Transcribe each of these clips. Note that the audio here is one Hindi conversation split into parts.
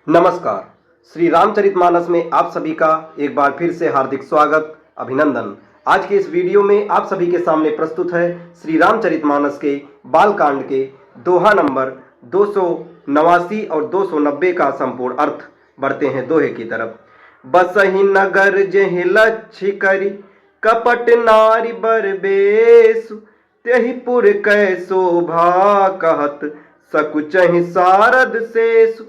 नमस्कार। श्री रामचरितमानस में आप सभी का एक बार फिर से हार्दिक स्वागत, अभिनंदन। आज के इस वीडियो में आप सभी के सामने प्रस्तुत है श्री रामचरितमानस के बालकांड के दोहा नंबर 289 और 290 का संपूर्ण अर्थ। बढ़ते हैं दोहे की तरफ। बसहि नगर जेहि लक्ष्य करी, कपट नारी बरबेसु, तेहि पुर कै शोभा कहत, सकुचहि सारद शेषु।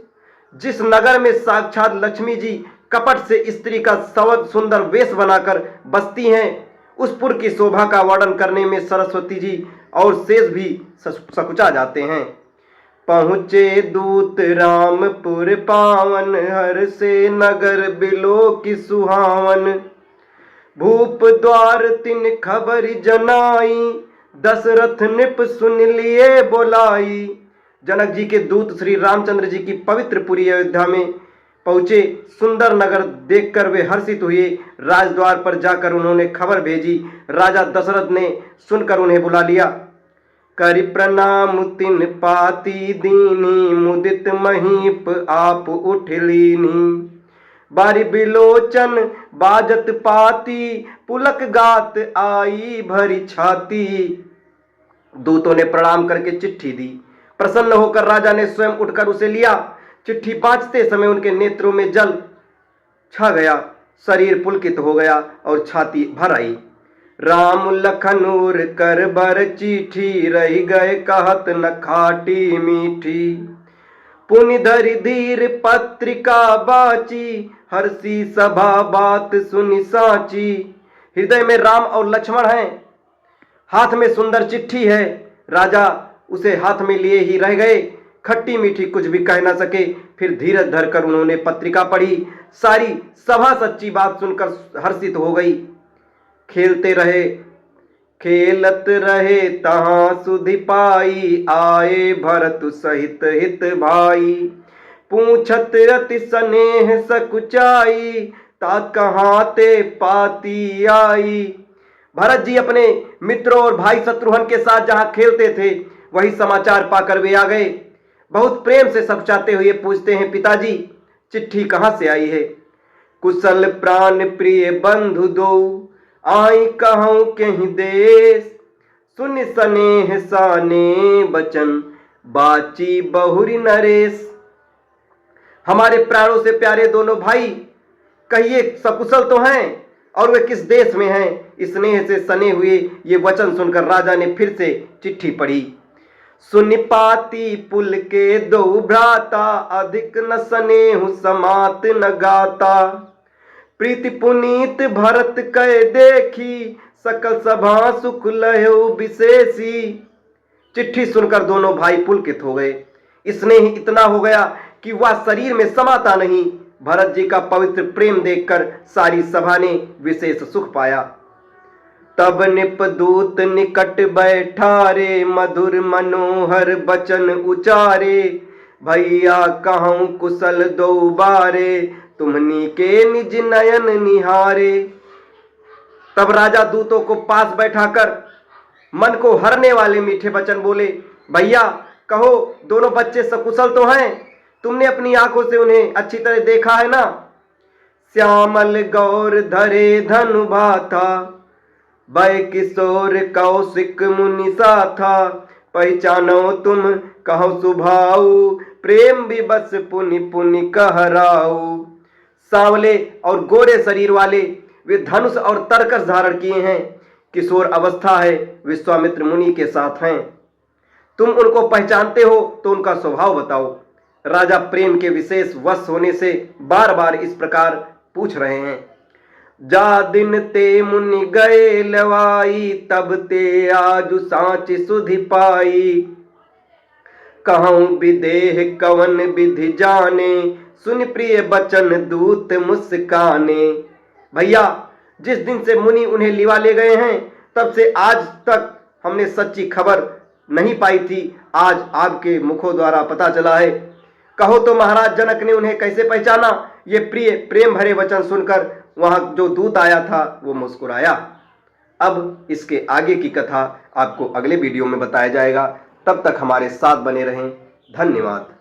जिस नगर में साक्षात लक्ष्मी जी कपट से स्त्री का सुंदर वेश बनाकर बसती हैं, उस पुर की शोभा का वर्णन करने में सरस्वती जी और शेष भी सकुचा जाते हैं। पहुँचे दूत रामपुर पावन, हर से नगर बिलो की सुहावन। भूप द्वार तिन खबर जनाई, दशरथ नृप सुन लिए बोलाई। जनक जी के दूत श्री रामचंद्र जी की पवित्र पुरी अयोध्या में पहुंचे। सुंदर नगर देखकर वे हर्षित हुए। राजद्वार पर जाकर उन्होंने खबर भेजी। राजा दशरथ ने सुनकर उन्हें बुला लिया। करि प्रणाम तिन पाती दीनी, मुदित महीप आप उठ लीनी। बारी बिलोचन बाजत पाती, पुलक गात आई भरी छाती। दूतों ने प्रणाम करके चिट्ठी दी। प्रसन्न होकर राजा ने स्वयं उठकर उसे लिया। चिट्ठी बांचते समय उनके नेत्रों में जल छा गया, शरीर पुलकित हो गया और छाती भर आई। राम लखन उर कर बर चिट्ठी, रही गए कहत न खाटी मीठी। पुनि धरि धीर पत्रिका बाची, हर्षी सभा बात सुनि साची। हृदय में राम और लक्ष्मण हैं, हाथ में सुंदर चिट्ठी है। राजा उसे हाथ में लिए ही रह गए, खट्टी मीठी कुछ भी कह ना सके। फिर धीरज धरकर उन्होंने पत्रिका पढ़ी। सारी सभा सच्ची बात सुनकर हर्षित हो गई। खेलत रहे तहां सुधि पाई, आए भरत सहित हित भाई। पूछत अति स्नेह सकुचाई, तात कहाँ ते पाती आई। भरत जी अपने मित्रों और भाई शत्रुघ्न के साथ जहां खेलते थे, वही समाचार पाकर वे आ गए। बहुत प्रेम से सकुचाते हुए पूछते हैं, पिताजी चिट्ठी कहां से आई है। कुशल प्राण प्रिय बंधु दो, आई कहूं कहीं देश। सुन स्नेह साने बचन, बाची बहुरी नरेश। हमारे प्राणों से प्यारे दोनों भाई, कहिए सकुशल तो हैं और वे किस देश में हैं। स्नेह से सने हुए ये वचन सुनकर राजा ने फिर से चिट्ठी पढ़ी। सुनि पाती पुल के दो भ्राता, अधिक न स्नेहु समात न गाता। प्रीति पुनीत भरत कह देखी, सकल सभा सुख लहो विशेषी। चिट्ठी सुनकर दोनों भाई पुलकित हो गए। स्नेह इतना हो गया कि वह शरीर में समाता नहीं। भरत जी का पवित्र प्रेम देखकर सारी सभा ने विशेष सुख पाया। तब निपदूत निकट बैठारे, मधुर मनोहर बचन उचारे। भैया कहूं कुशल दो बारे, तुमनी के निज नयन निहारे। तब राजा दूतों को पास बैठाकर मन को हरने वाले मीठे वचन बोले। भैया कहो, दोनों बच्चे सकुशल तो हैं? तुमने अपनी आंखों से उन्हें अच्छी तरह देखा है ना। श्यामल गौर धरे धनु भाथा, भय किशोर कौशिक मुनि साथा। पहचानो तुम कहो सुभाऊ, प्रेम विवश पुनि पुनि कहराऊ। सांवले और गोरे शरीर वाले वे धनुष और तरकस धारण किए हैं। किशोर अवस्था है, विश्वामित्र मुनि के साथ हैं। तुम उनको पहचानते हो तो उनका स्वभाव बताओ। राजा प्रेम के विशेष वश होने से बार बार इस प्रकार पूछ रहे हैं। जा दिन ते मुनि गए लवाई, तब ते आजु सांच सुधि पाई। कहूं विदेह कवन विधि जाने, सुन प्रिय बचन दूत मुस्काने। भैया जिस दिन से मुनि उन्हें लिवा ले गए हैं, तब से आज तक हमने सच्ची खबर नहीं पाई थी। आज आपके मुखों द्वारा पता चला है। कहो तो महाराज जनक ने उन्हें कैसे पहचाना। ये प्रिय प्रेम भरे वचन सुनकर वहां जो दूत आया था वो मुस्कुराया। अब इसके आगे की कथा आपको अगले वीडियो में बताया जाएगा। तब तक हमारे साथ बने रहें। धन्यवाद।